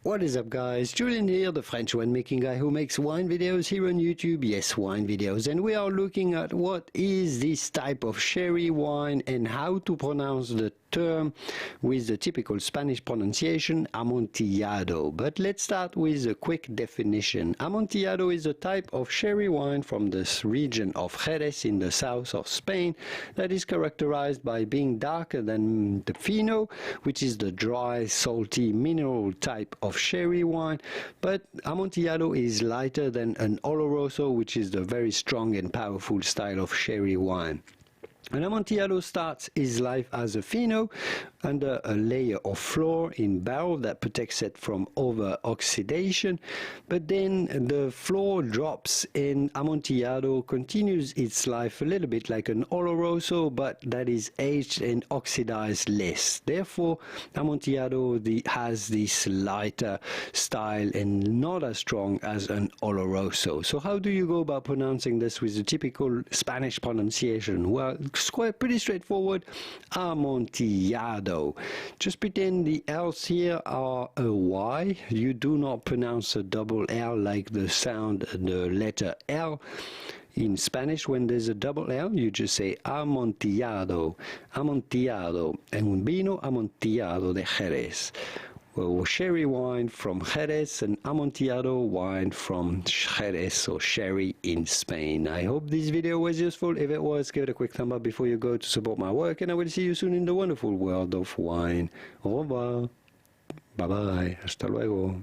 What is up, guys? Julien here, the French winemaking guy who makes wine videos here on YouTube. Yes, wine videos. And we are looking at what is this type of sherry wine and how to pronounce the term with the typical Spanish pronunciation, Amontillado. But let's start with a quick definition. Amontillado is a type of sherry wine from this region of Jerez in the south of Spain that is characterized by being darker than the fino, which is the dry, salty, mineral type of sherry wine, but Amontillado is lighter than an oloroso, which is the very strong and powerful style of sherry wine. An Amontillado starts his life as a fino under a layer of flor in barrel that protects it from over-oxidation, but then the flor drops and Amontillado continues its life a little bit like an oloroso, but that is aged and oxidized less. Therefore, Amontillado has this lighter style and not as strong as an oloroso. So how do you go about pronouncing this with the typical Spanish pronunciation? Well, pretty straightforward. Amontillado. Just pretend the L's here are a Y. You do not pronounce a double L like the sound, the letter L. In Spanish, when there's a double L, you just say Amontillado, Amontillado, and un vino Amontillado de Jerez. Well, sherry wine from Jerez and Amontillado wine from Xerez, or sherry in Spain. I hope this video was useful. If it was, give it a quick thumb up before you go to support my work, and I will see you soon in the wonderful world of wine. Au revoir. Bye bye. Hasta luego.